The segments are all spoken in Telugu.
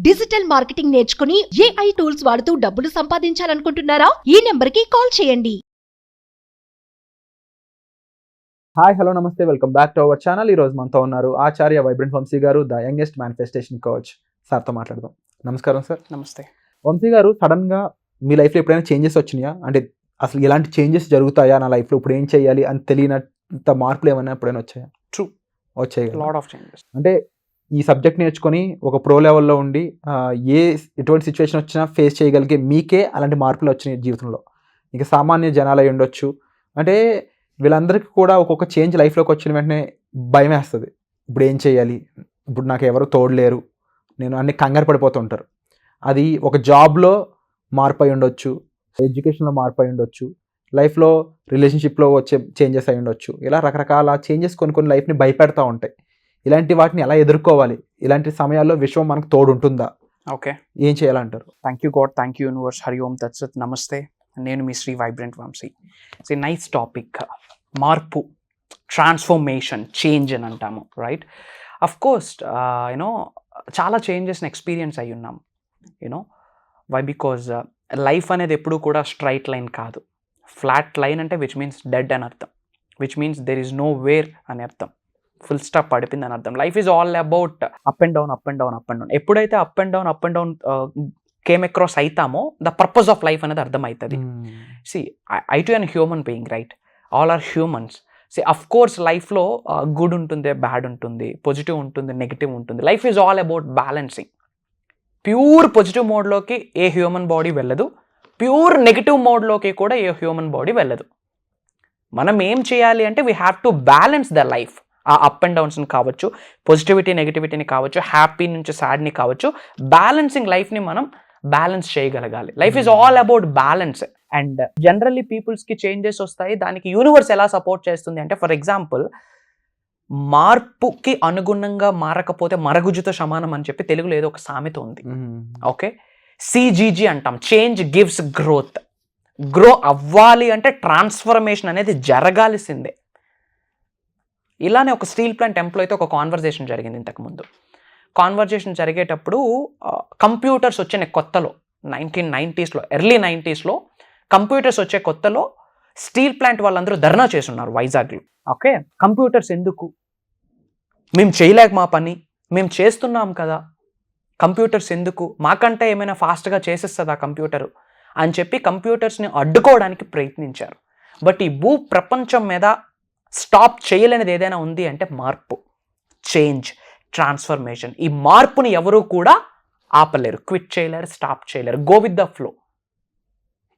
డిజిటల్ మార్కెటింగ్ నేర్చుకుని AI టూల్స్ వాడుతూ డబ్బులు సంపాదించాలనుకుంటున్నారా? ఈ నెంబర్కి కాల్ చేయండి. హాయ్ హలో నమస్తే, welcome back to our channel. ఈ రోజు మనతో ఉన్నారు ఆచార్య వైబ్రెంట్ వంశీ గారు, ద యంగెస్ట్ మేనిఫెస్టేషన్ కోచ్. సార్తో మాట్లాడదాం. నమస్కారం సార్. నమస్తే. వంశీ గారు, సడన్గా మీ లైఫ్లో ఎప్పుడైనా చేంజెస్ వచ్చినాయా? అంటే అసలు ఎలాంటి చేంజెస్ జరుగుతాయా నా లైఫ్లో, ఇప్పుడు ఏం చేయాలి అని తెలియనంత మార్పులు ఏమైనా ఎప్పుడైనా వచ్చాయా? ట్రూ, వచ్చాయి. Lot of changes. అంటే ఈ సబ్జెక్ట్ నేర్చుకొని ఒక ప్రో లెవెల్లో ఉండి ఎటువంటి సిచ్యువేషన్ వచ్చినా ఫేస్ చేయగలిగే మీకే అలాంటి మార్పులు వచ్చినాయి జీవితంలో. ఇక సామాన్య జనాలు అయి ఉండొచ్చు. అంటే వీళ్ళందరికీ కూడా ఒక్కొక్క చేంజ్ లైఫ్లోకి వచ్చిన వెంటనే భయం వేస్తుంది. ఇప్పుడు ఏం చేయాలి, ఇప్పుడు నాకు ఎవరు తోడలేరు, నేను అన్ని కంగారు పడిపోతుంటారు. అది ఒక జాబ్లో మార్పు అయి ఉండొచ్చు, ఎడ్యుకేషన్లో మార్పు అయి ఉండొచ్చు, లైఫ్లో రిలేషన్షిప్లో వచ్చే చేంజెస్ అయి ఉండొచ్చు. ఇలా రకరకాల చేంజెస్ కొన్ని లైఫ్ని భయపెడతా ఉంటాయి. ఇలాంటి వాటిని ఎలా ఎదుర్కోవాలి? ఇలాంటి సమయాల్లో విశ్వం మనకు తోడు ఉంటుందా? ఓకే, ఏం చేయాలంటారు? Thank you God, thank you universe, Hari ఓం తత్సత్. నమస్తే, నేను మీ Shri vibrant Vamshi. It's a nice topic. మార్పు, ట్రాన్స్ఫర్మేషన్, చేంజ్ అని అంటాము, రైట్? అఫ్ కోర్స్ యూనో చాలా చేంజెస్ని ఎక్స్పీరియన్స్ అయ్యి ఉన్నాం. You know why? బికాజ్ లైఫ్ అనేది ఎప్పుడూ కూడా స్ట్రైట్ లైన్ కాదు. ఫ్లాట్ లైన్ అంటే విచ్ మీన్స్ డెడ్ అని అర్థం, which means there is no where అని అర్థం, ఫుల్ స్టాప్ పడిపోయింది అని అర్థం. Life is all about up and down, up and down, up and down. ఎప్పుడైతే up and down came across అవుతామో ద పర్పస్ ఆఫ్ లైఫ్ అనేది అర్థమవుతుంది. See I too an human being, right? All are humans. See of course లైఫ్లో గుడ్ ఉంటుంది, బ్యాడ్ ఉంటుంది, పాజిటివ్ ఉంటుంది, నెగిటివ్ ఉంటుంది. Life is all about balancing. Pure positive మోడ్లోకి ఏ హ్యూమన్ బాడీ వెళ్ళదు, ప్యూర్ నెగిటివ్ మోడ్లోకి కూడా ఏ హ్యూమన్ బాడీ వెళ్ళదు. మనం ఏం చేయాలి అంటే we have to balance the life. ఆ అప్ అండ్ డౌన్స్ని కావచ్చు, పాజిటివిటీ నెగిటివిటీని కావచ్చు, హ్యాపీ నుంచి సాడ్ని కావచ్చు, బ్యాలెన్సింగ్ లైఫ్ని మనం బ్యాలెన్స్ చేయగలగాలి. Life is all about balance. And generally పీపుల్స్కి చేంజెస్ వస్తాయి, దానికి యూనివర్స్ ఎలా సపోర్ట్ చేస్తుంది అంటే, ఫర్ ఎగ్జాంపుల్, మార్పుకి అనుగుణంగా మారకపోతే మరగుజ్జుతో సమానం అని చెప్పి తెలుగులో ఏదో ఒక సామెత ఉంది. ఓకే, CGG అంటాం, చేంజ్ గివ్స్ గ్రోత్. గ్రో అవ్వాలి అంటే ట్రాన్స్ఫర్మేషన్ అనేది జరగాల్సిందే. ఇలానే ఒక స్టీల్ ప్లాంట్ ఎంప్లాయ్తో ఒక కాన్వర్జేషన్ జరిగింది ఇంతకుముందు. కాన్వర్జేషన్ జరిగేటప్పుడు కంప్యూటర్స్ వచ్చిన కొత్తలో 1990s, ఎర్లీ 90s కంప్యూటర్స్ వచ్చే కొత్తలో స్టీల్ ప్లాంట్ వాళ్ళందరూ ధర్నా చేస్తున్నారు వైజాగ్లో. ఓకే, కంప్యూటర్స్ ఎందుకు, మేము చేయలేక మా పని మేము చేస్తున్నాం కదా, కంప్యూటర్స్ ఎందుకు, మాకంటే ఏమైనా ఫాస్ట్గా చేసేస్తుందా కంప్యూటరు అని చెప్పి కంప్యూటర్స్ని అడ్డుకోవడానికి ప్రయత్నించారు. బట్ ఈ భూ ప్రపంచం మీద స్టాప్ చేయలేనిది ఏదైనా ఉంది అంటే మార్పు, చేంజ్, ట్రాన్స్ఫర్మేషన్. ఈ మార్పుని ఎవరూ కూడా ఆపలేరు, క్విట్ చేయలేరు, స్టాప్ చేయలేరు. Go with the flow.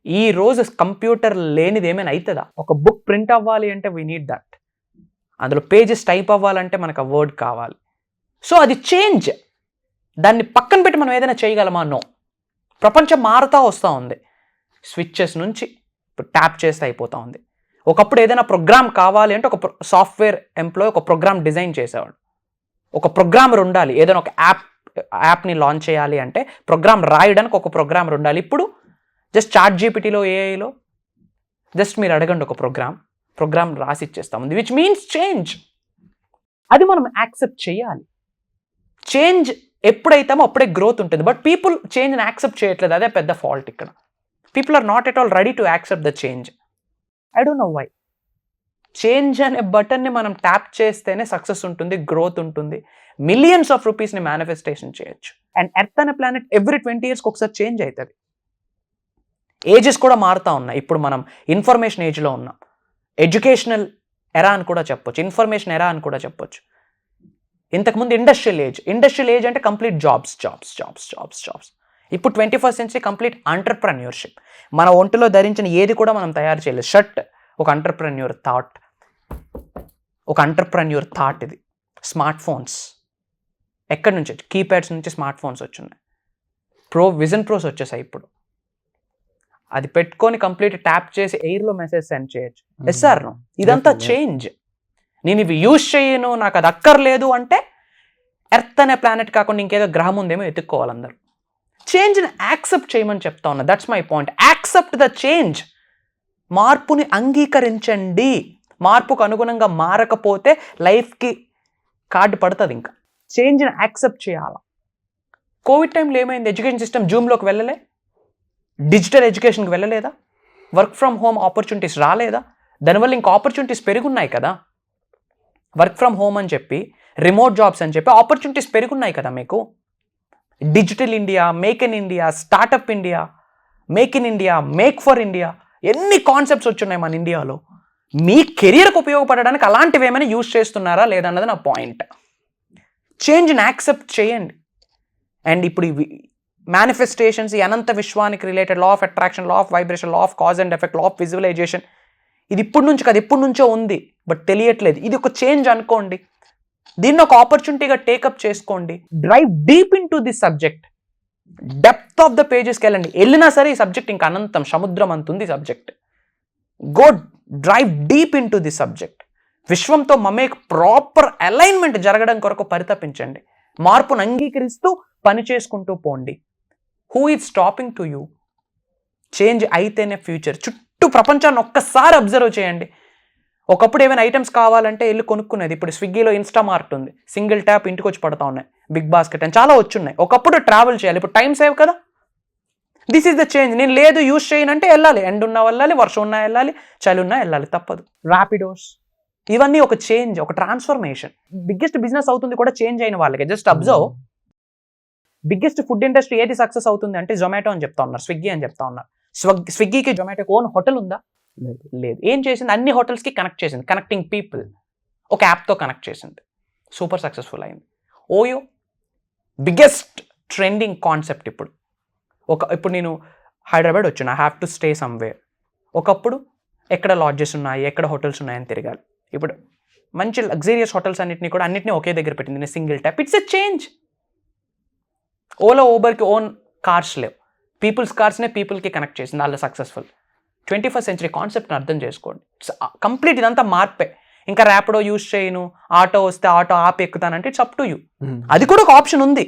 ఈ రోజు కంప్యూటర్ లేనిది ఏమైనా అవుతుందా? ఒక బుక్ ప్రింట్ అవ్వాలి అంటే వీ నీడ్ దట్. అందులో పేజెస్ టైప్ అవ్వాలంటే మనకు ఆ వర్డ్ కావాలి. సో అది చేంజ్. దాన్ని పక్కన పెట్టి మనం ఏదైనా చేయగలమా? నో. ప్రపంచం మారుతూ వస్తూ ఉంది. స్విచ్చెస్ నుంచి ఇప్పుడు ట్యాప్ చేస్తే అయిపోతూ ఉంది. ఒకప్పుడు ఏదైనా ప్రోగ్రామ్ కావాలి అంటే ఒక సాఫ్ట్వేర్ ఎంప్లాయ్ ఒక ప్రోగ్రామ్ డిజైన్ చేసేవాడు. ఒక ప్రోగ్రామర్ ఉండాలి. ఏదైనా ఒక యాప్ని లాంచ్ చేయాలి అంటే ప్రోగ్రామ్ రాయడానికి ఒక ప్రోగ్రామర్ ఉండాలి. ఇప్పుడు జస్ట్ చాట్ జీపీటీలో, ఏఐలో జస్ట్ మీరు అడగండి ఒక ప్రోగ్రామ్ రాసి ఇచ్చేస్తాం, విచ్ మీన్స్ చేంజ్. అది మనం యాక్సెప్ట్ చేయాలి. చేంజ్ ఎప్పుడైతామో అప్పుడే గ్రోత్ ఉంటుంది. బట్ పీపుల్ చేంజ్ని యాక్సెప్ట్ చేయట్లేదు. అదే పెద్ద ఫాల్ట్ ఇక్కడ. People are not at all ready to accept the change. I don't know why. Change అనే బటన్ని మనం ట్యాప్ చేస్తేనే సక్సెస్ ఉంటుంది, గ్రోత్ ఉంటుంది, మిలియన్స్ ఆఫ్ రూపీస్ని మేనిఫెస్టేషన్ చేయొచ్చు. అండ్ ఎర్త్ అనే ప్లానెట్ ఎవ్రీ 20 yearsకి ఒకసారి చేంజ్ అవుతుంది. ఏజెస్ కూడా మారుతూ ఉన్నాయి. ఇప్పుడు మనం ఇన్ఫర్మేషన్ ఏజ్లో ఉన్నాం. ఎడ్యుకేషనల్ ఎరా అని కూడా చెప్పొచ్చు, ఇన్ఫర్మేషన్ ఎరా అని కూడా చెప్పొచ్చు. ఇంతకుముందు ఇండస్ట్రియల్ ఏజ్ అంటే కంప్లీట్ జాబ్స్. ఇప్పుడు 21st century కంప్లీట్ ఎంటర్‌ప్రెన్యూర్‌షిప్. మన ఒంటిలో ధరించిన ఏది కూడా మనం తయారు చేయలేదు. షర్ట్ ఒక ఎంటర్‌ప్రెన్యూర్ థాట్. ఇది స్మార్ట్ ఫోన్స్ ఎక్కడి నుంచి, కీప్యాడ్స్ నుంచి స్మార్ట్ ఫోన్స్ వచ్చున్నాయి. విజన్ ప్రోస్ వచ్చేసాయి ఇప్పుడు. అది పెట్టుకొని కంప్లీట్ ట్యాప్ చేసి ఎయిర్లో మెసేజ్ సెండ్ చేయొచ్చు. Yes or no? ఇదంతా చేంజ్. నేను ఇవి యూజ్ చేయను, నాకు అది అక్కర్లేదు అంటే ఎర్త్ అనే ప్లానెట్ కాకుండా ఇంకేదో గ్రహం ఉందేమో ఎత్తుక్కోవాలి అందరూ. చేంజ్ని యాక్సెప్ట్ చేయమని చెప్తా ఉన్నా. That's my point. Accept the change. మార్పుని అంగీకరించండి. మార్పుకు అనుగుణంగా మారకపోతే లైఫ్కి కార్డు పడుతుంది. ఇంకా చేంజ్ని యాక్సెప్ట్ చేయాలి. కోవిడ్ టైంలో ఏమైంది? ఎడ్యుకేషన్ సిస్టమ్ జూమ్లోకి వెళ్ళలే, డిజిటల్ ఎడ్యుకేషన్కి వెళ్ళలేదా, వర్క్ ఫ్రమ్ హోమ్ ఆపర్చునిటీస్ రాలేదా? దానివల్ల ఇంకా ఆపర్చునిటీస్ పెరుగున్నాయి కదా. వర్క్ ఫ్రమ్ హోమ్ అని చెప్పి, రిమోట్ జాబ్స్ అని చెప్పి ఆపర్చునిటీస్ పెరుగున్నాయి కదా మీకు. Digital India, make in India, startup India, make in India, make for India, ఎన్ని కాన్సెప్ట్స్ వచ్చున్నాయి మన ఇండియాలో. మీ కెరియర్కి ఉపయోగపడడానికి అలాంటివి ఏమైనా యూజ్ చేస్తున్నారా లేదా అన్నది నా పాయింట్. చేంజ్ని యాక్సెప్ట్ చేయండి. అండ్ ఇప్పుడు ఇవి మేనిఫెస్టేషన్స్, ఈ అనంత విశ్వానికి related law of attraction, law of vibration, law of cause and effect, law of visualization, ఇది ఇప్పటి నుంచి కాదు ఎప్పటి నుంచో ఉంది, బట్ తెలియట్లేదు. ఇది ఒక చేంజ్ అనుకోండి, దీన్ని ఒక ఆపర్చునిటీగా టేకప్ చేసుకోండి. Drive deep into this subject, depth of the పేజెస్కి వెళ్ళండి. వెళ్ళినా సరే ఈ సబ్జెక్ట్ ఇంకా అనంతం, సముద్రం అంతుంది subject. Go drive deep into this subject. విశ్వంతో మమేక్ ప్రాపర్ అలైన్మెంట్ జరగడం కొరకు పరితపించండి. మార్పును అంగీకరిస్తూ పని చేసుకుంటూ పోండి. Who is stopping to you? Change అయితేనే ఫ్యూచర్. చుట్టూ ప్రపంచాన్ని ఒక్కసారి అబ్జర్వ్ చేయండి. ఒకప్పుడు ఏమైనా ఐటమ్స్ కావాలంటే వెళ్ళి కొనుక్కునేది. ఇప్పుడు స్విగ్గీలో ఇన్స్టామార్ట్ ఉంది, సింగిల్ ట్యాప్ ఇంటికి వచ్చి పడతా ఉన్నాయి. బిగ్ బాస్కెట్ అని చాలా వచ్చున్నాయి. ఒకప్పుడు ట్రావెల్ చేయాలి, ఇప్పుడు టైం సేవ్ కదా. This is the change. నేను లేదు యూజ్ చేయనంటే వెళ్ళాలి, ఎండ్ ఉన్నా వెళ్ళాలి, వర్షం ఉన్నా వెళ్ళాలి, చలి ఉన్నా వెళ్ళాలి, తప్పదు. ర్యాపిడోస్, ఇవన్నీ ఒక చేంజ్, ఒక ట్రాన్స్ఫర్మేషన్. బిగ్గెస్ట్ బిజినెస్ అవుతుంది కూడా చేంజ్ అయిన వాళ్ళకి. Just observe, biggest food industry ఏది సక్సెస్ అవుతుంది అంటే జొమాటో అని చెప్తా ఉన్నారు, స్విగ్గీ అని చెప్తా ఉన్నారు. స్విగ్గీకి జొమాటోకి ఓన్ హోటల్ ఉందా? లేదు. ఏం చేసింది? అన్ని హోటల్స్కి కనెక్ట్ చేసింది, కనెక్టింగ్ పీపుల్. ఒక యాప్తో కనెక్ట్ చేసింది, సూపర్ సక్సెస్ఫుల్ అయింది. OYO biggest trending concept. ఇప్పుడు నేను హైదరాబాద్ వచ్చాను, I have to stay somewhere. ఒకప్పుడు ఎక్కడ లాడ్జెస్ ఉన్నాయి, ఎక్కడ హోటల్స్ ఉన్నాయని తిరగాలి. ఇప్పుడు మంచి లగ్జరియస్ హోటల్స్ అన్నిటిని ఒకే దగ్గర పెట్టింది, single tap. It's a change. Ola ఊబర్కి ఓన్ కార్స్ లేవు, పీపుల్స్ కార్స్నే పీపుల్కి కనెక్ట్ చేసింది, వాళ్ళు సక్సెస్ఫుల్. 21st century కాన్సెప్ట్ని అర్థం చేసుకోండి. కంప్లీట్ ఇదంతా మార్పే. ఇంకా ర్యాపిడో యూజ్ చేయను, ఆటో వస్తే ఆటో ఆపి ఎక్కుతానంటే ఇట్స్ అప్ టు యూ. అది కూడా ఒక ఆప్షన్ ఉంది.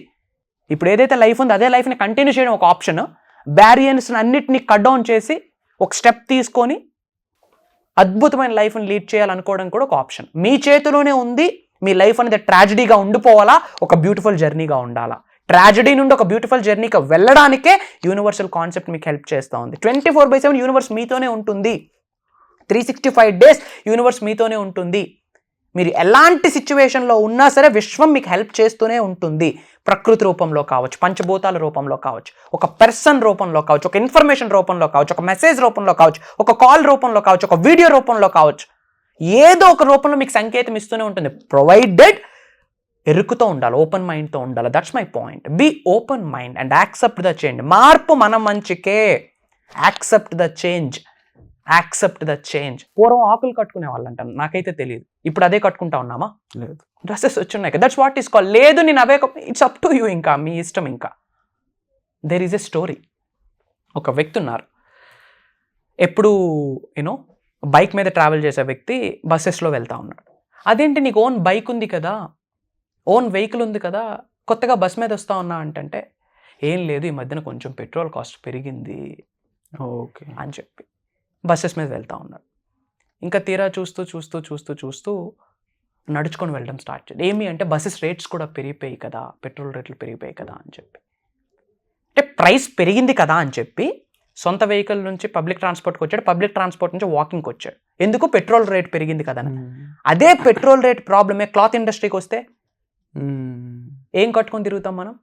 ఇప్పుడు ఏదైతే లైఫ్ ఉందో అదే లైఫ్ని కంటిన్యూ చేయడం ఒక ఆప్షన్. బ్యారియర్స్ అన్నిటిని కట్ డౌన్ చేసి ఒక స్టెప్ తీసుకొని అద్భుతమైన లైఫ్ని లీడ్ చేయాలనుకోవడం కూడా ఒక ఆప్షన్. మీ చేతిలోనే ఉంది. మీ లైఫ్ అనేది ట్రాజడీగా ఉండిపోవాలా, ఒక బ్యూటిఫుల్ జర్నీగా ఉండాలా? ట్రాజడీ నుండి ఒక బ్యూటిఫుల్ జర్నీకి వెళ్ళడానికే యూనివర్సల్ కాన్సెప్ట్ మీకు హెల్ప్ చేస్తూ ఉంది. 24/7 యూనివర్స్ మీతోనే ఉంటుంది. 365 days యూనివర్స్ మీతోనే ఉంటుంది. మీరు ఎలాంటి సిచ్యువేషన్లో ఉన్నా సరే విశ్వం మీకు హెల్ప్ చేస్తూనే ఉంటుంది. ప్రకృతి రూపంలో కావచ్చు, పంచభూతాల రూపంలో కావచ్చు, ఒక పర్సన్ రూపంలో కావచ్చు, ఒక ఇన్ఫర్మేషన్ రూపంలో కావచ్చు, ఒక మెసేజ్ రూపంలో కావచ్చు, ఒక కాల్ రూపంలో కావచ్చు, ఒక వీడియో రూపంలో కావచ్చు, ఏదో ఒక రూపంలో మీకు సంకేతం ఇస్తూనే ఉంటుంది. ప్రొవైడెడ్ ఎరుకుతో ఉండాలి, ఓపెన్ మైండ్తో ఉండాలి. That's my point. Be open mind and accept the change. మార్పు మన మంచికే. Accept the change, accept the change. పూర్వం ఆకులు కట్టుకునే వాళ్ళు అంటాను, నాకైతే తెలియదు. ఇప్పుడు అదే కట్టుకుంటా ఉన్నామా? లేదు. డ్రెస్సెస్ వచ్చున్నాయి కదా, దట్స్ వాట్ ఈస్ కాల్. లేదు నేను అవే, ఇట్స్ అప్ టు యూ. ఇంకా మీ ఇష్టం. ఇంకా దేర్ ఈజ్ ఎ స్టోరీ. ఒక వ్యక్తి ఉన్నారు, ఎప్పుడు బైక్ మీద ట్రావెల్ చేసే వ్యక్తి బస్సెస్లో వెళ్తా ఉన్నాడు. అదేంటి నీకు ఓన్ బైక్ ఉంది కదా, ఓన్ వెహికల్ ఉంది కదా, కొత్తగా బస్ మీద వస్తా ఉన్నా అంటే ఏం లేదు, ఈ మధ్యన కొంచెం పెట్రోల్ కాస్ట్ పెరిగింది ఓకే అని చెప్పి బస్సెస్ మీద వెళ్తూ ఉన్నాడు. ఇంకా తీరా చూస్తూ నడుచుకొని వెళ్ళడం స్టార్ట్ చేయాలి. ఏమి అంటే బస్సెస్ రేట్స్ కూడా పెరిగిపోయాయి కదా, పెట్రోల్ రేట్లు పెరిగిపోయాయి కదా అని చెప్పి. అంటే ప్రైస్ పెరిగింది కదా అని చెప్పి సొంత వెహికల్ నుంచి పబ్లిక్ ట్రాన్స్పోర్ట్కి వచ్చాడు, పబ్లిక్ ట్రాన్స్పోర్ట్ నుంచి వాకింగ్కి వచ్చాడు. ఎందుకు? పెట్రోల్ రేట్ పెరిగింది కదా. అదే పెట్రోల్ రేట్ ప్రాబ్లమే క్లాత్ ఇండస్ట్రీకి వస్తే ఏం కట్టుకొని తిరుగుతాం మనం?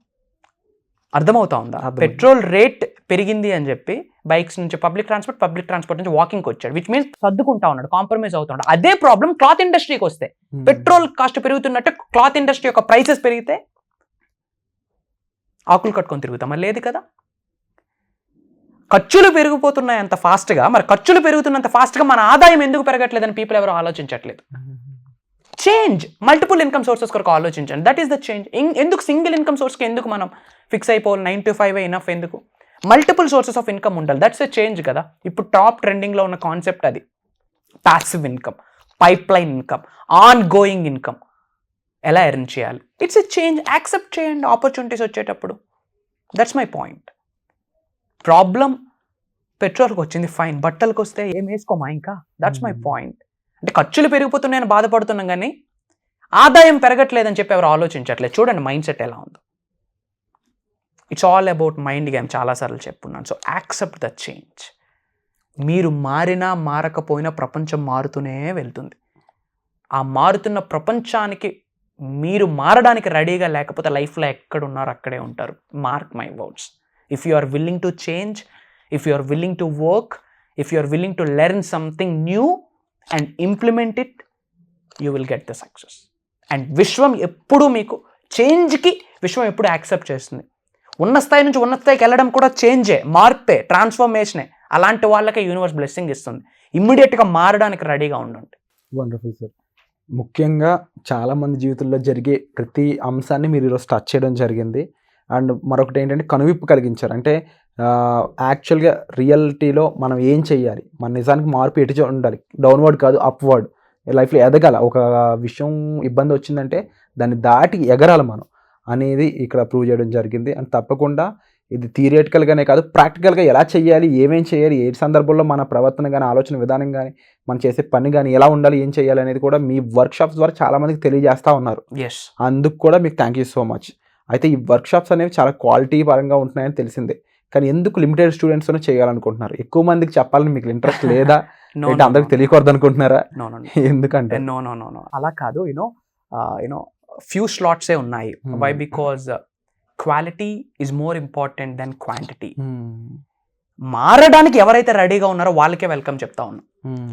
అర్థమవుతా ఉందా? పెట్రోల్ రేట్ పెరిగింది అని చెప్పి బైక్స్ నుంచి పబ్లిక్ ట్రాన్స్పోర్ట్ నుంచి వాకింగ్కి వచ్చాడు, విచ్ మీన్స్ సర్దుకుంటా ఉన్నాడు, కాంప్రమైజ్ అవుతా ఉన్నాడు. అదే ప్రాబ్లం క్లాత్ ఇండస్ట్రీకి వస్తే. పెట్రోల్ కాస్ట్ పెరుగుతున్నట్టు క్లాత్ ఇండస్ట్రీ యొక్క ప్రైసెస్ పెరిగితే ఆకులు కట్టుకొని తిరుగుతామా? లేదు కదా. ఖర్చులు పెరిగిపోతున్నాయి అంత ఫాస్ట్గా, మరి ఖర్చులు పెరుగుతున్నంత ఫాస్ట్గా మన ఆదాయం ఎందుకు పెరగట్లేదని పీపుల్ ఎవరు ఆలోచించట్లేదు. చేంజ్, మల్టిపుల్ ఇన్కమ్ సోర్సెస్ కొరకు ఆలోచించండి. That is the change. ఎందుకు సింగిల్ ఇన్కమ్ సోర్స్కి ఎందుకు మనం ఫిక్స్ అయిపోవాలి? 9 to 5 ఇనఫ్. ఎందుకు? మల్టిపుల్ సోర్సెస్ ఆఫ్ ఇన్కమ్ ఉండాలి. దట్స్ ఎ చేంజ్ కదా. ఇప్పుడు టాప్ ట్రెండింగ్లో ఉన్న కాన్సెప్ట్ అది. Passive income, pipe line income, on going income. ఎలా ఎర్న్ చేయాలి? It's a change. యాక్సెప్ట్ చేయండి ఆపర్చునిటీస్ వచ్చేటప్పుడు. That's my point. ప్రాబ్లం పెట్రోల్కి వచ్చింది, ఫైన్. బట్టలకు వస్తే ఏం వేసుకోమా ఇంకా? That's my point. అంటే ఖర్చులు పెరిగిపోతున్నాయని బాధపడుతున్నాం కానీ ఆదాయం పెరగట్లేదని చెప్పి ఎవరు ఆలోచించట్లేదు. చూడండి మైండ్ సెట్ ఎలా ఉందో. It's all about mind game, చాలాసార్లు చెప్పున్నాను. So accept the change. మీరు మారినా మారకపోయినా ప్రపంచం మారుతూనే వెళ్తుంది. ఆ మారుతున్న ప్రపంచానికి మీరు మారడానికి రెడీగా లేకపోతే లైఫ్లో ఎక్కడున్నారో అక్కడే ఉంటారు. Mark my words. If you are willing to change, if you are willing to work, if you are willing to learn something new and implement it, you will get the success. And విశ్వం ఎప్పుడు మీకు చేంజ్కి విశ్వం ఎప్పుడు యాక్సెప్ట్ చేస్తుంది. ఉన్న స్థాయి నుంచి ఉన్న స్థాయికి వెళ్ళడం కూడా చేంజే, మార్పే, ట్రాన్స్ఫర్మేషనే. అలాంటి వాళ్ళకే యూనివర్స్ బ్లెస్సింగ్ ఇస్తుంది. ఇమ్మీడియట్గా మారడానికి రెడీగా ఉండండి. Wonderful sir. ముఖ్యంగా చాలామంది జీవితంలో జరిగే ప్రతి అంశాన్ని మీరు ఈరోజు టచ్ చేయడం జరిగింది. అండ్ మరొకటి ఏంటంటే కనువిప్పు కలిగించారు. అంటే యాక్చువల్గా రియాలిటీలో మనం ఏం చేయాలి, మన నిజానికి మార్పు ఎటు ఉండాలి, డౌన్వర్డ్ కాదు అప్వర్డ్. లైఫ్లో ఎదగాల. ఒక విషయం ఇబ్బంది వచ్చిందంటే దాన్ని దాటి ఎగరాలి మనం అనేది ఇక్కడ ప్రూవ్ చేయడం జరిగింది. అండ్ తప్పకుండా ఇది థియరిటికల్గానే కాదు, ప్రాక్టికల్గా ఎలా చేయాలి, ఏమేం చేయాలి, ఏ సందర్భంలో మన ప్రవర్తన కానీ, ఆలోచన విధానం కానీ, మనం చేసే పని కానీ ఎలా ఉండాలి, ఏం చేయాలి అనేది కూడా మీ వర్క్షాప్స్ ద్వారా చాలామందికి తెలియజేస్తూ ఉన్నారు. అందుకు కూడా మీకు థ్యాంక్ యూ సో మచ్. అయితే ఈ వర్క్షాప్స్ అనేవి చాలా క్వాలిటీ పరంగా ఉంటున్నాయని తెలిసిందే, కానీ ఎందుకు లిమిటెడ్ స్టూడెంట్స్తోనే చేయాలనుకుంటున్నారు? ఎక్కువ మందికి చెప్పాలని మీకు ఇంట్రెస్ట్ లేదా? అందరికి తెలియకూడదు అనుకుంటున్నారా? ఎందుకంటే నో అలా కాదు. యూనో ఫ్యూ స్లాట్సే ఉన్నాయి. Why? Because quality is more important than quantity. మారడానికి ఎవరైతే రెడీగా ఉన్నారో వాళ్ళకే వెల్కమ్ చెప్తా ఉన్నా.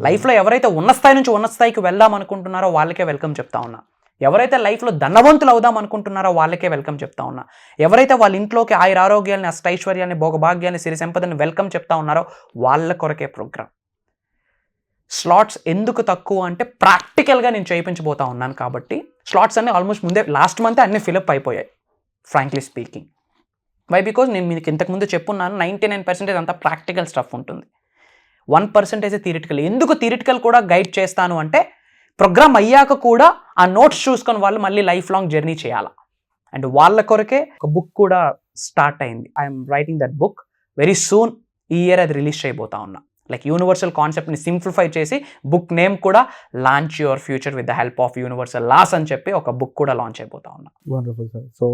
లైఫ్లో ఎవరైతే ఉన్న స్థాయి నుంచి ఉన్న స్థాయికి వెళ్దాం అనుకుంటున్నారో వాళ్ళకే వెల్కమ్ చెప్తా ఉన్నా. ఎవరైతే లైఫ్లో ధనవంతులు అవుదాం అనుకుంటున్నారో వాళ్ళకే వెల్కమ్ చెప్తా ఉన్నా. ఎవరైతే వాళ్ళ ఇంట్లోకి ఆయురారోగ్యాన్ని, అష్టైశ్వర్యాన్ని, భోగభాగ్యాన్ని, సిరి సంపదని వెల్కమ్ చెప్తా ఉన్నారో వాళ్ళ కొరకే ప్రోగ్రామ్. స్లాట్స్ ఎందుకు తక్కువ అంటే ప్రాక్టికల్గా నేను చేయించబోతా ఉన్నాను కాబట్టి. స్లాట్స్ అన్నీ ఆల్మోస్ట్ ముందే లాస్ట్ మంత్ అన్నీ ఫిలప్ అయిపోయాయి, ఫ్రాంక్లీ స్పీకింగ్. వై? బికాజ్ నేను మీకు ఇంతకుముందు చెప్పున్నాను 99% అంతా ప్రాక్టికల్ స్టఫ్ ఉంటుంది, 1% థియరిటికల్. ఎందుకు థియరిటికల్ కూడా గైడ్ చేస్తాను అంటే ప్రోగ్రామ్ అయ్యాక కూడా ఆ నోట్స్ చూసుకొని వాళ్ళు మళ్ళీ లైఫ్ లాంగ్ జర్నీ చేయాలా. అండ్ వాళ్ళ కొరకే ఒక బుక్ కూడా స్టార్ట్ అయింది. I'm writing that book very soon. ఈ ఇయర్ అది రిలీజ్ చేయబోతా ఉన్నా. లైక్ యూనివర్సల్ కాన్సెప్ట్ని సింప్లిఫై చేసి బుక్ నేమ్ కూడా launch your future with the help of universal laws అని చెప్పి ఒక బుక్ కూడా లాంచ్ అయిపోతా ఉన్నా. Wonderful sir. సో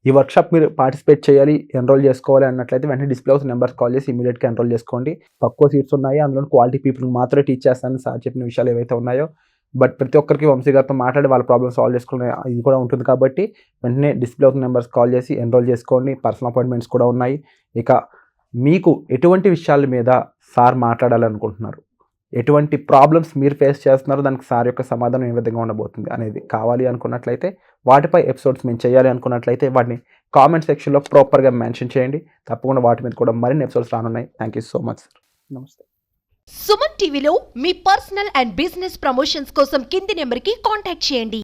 ఈ వర్క్షాప్ మీరు పార్టిసిపేట్ చేయాలి, ఎన్రోల్ చేసుకోవాలి అన్నట్లయితే వెంటనే డిస్ప్లే అవుతున్న నెంబర్స్ కాల్ చేసి ఇమీడియట్గా ఎన్రోల్ చేసుకోండి. తక్కువ సీట్స్ ఉన్నాయి, అందులో క్వాలిటీ పీపుల్కి మాత్రమే టీచ్ చేస్తానని సార్ చెప్పిన విషయాలు ఏవైతే ఉన్నాయో, బట్ ప్రతి ఒక్కరికి వంశీ గారితో మాట్లాడి వాళ్ళ ప్రాబ్లమ్ సాల్వ్ చేసుకునే ఇది కూడా ఉంటుంది కాబట్టి వెంటనే డిస్ప్లే అవుతున్న నెంబర్స్ కాల్ చేసి ఎన్రోల్ చేసుకోండి. పర్సనల్ అపాయింట్మెంట్స్ కూడా ఉన్నాయి. ఇక మీకు ఎటువంటి విషయాల మీద సార్ మాట్లాడాలనుకుంటున్నారు, ఎటువంటి ప్రాబ్లమ్స్ మీరు ఫేస్ చేస్తున్నారో దానికి సార్ యొక్క సమాధానం ఏ విధంగా ఉండబోతుంది అనేది కావాలి అనుకున్నట్లయితే, వాటిపై ఎపిసోడ్స్ మేము చేయాలి అనుకున్నట్లయితే వాటిని కామెంట్ సెక్షన్లో ప్రాపర్గా మెన్షన్ చేయండి. తప్పకుండా వాటి మీద కూడా మరిన్ని ఎపిసోడ్స్ రానున్నాయి. Thank you so much sir. నమస్తే. సుమన్ టీవీలో మీ పర్సనల్ అండ్ బిజినెస్ ప్రమోషన్స్ కోసం కింది నెంబర్కి కాంటాక్ట్ చేయండి.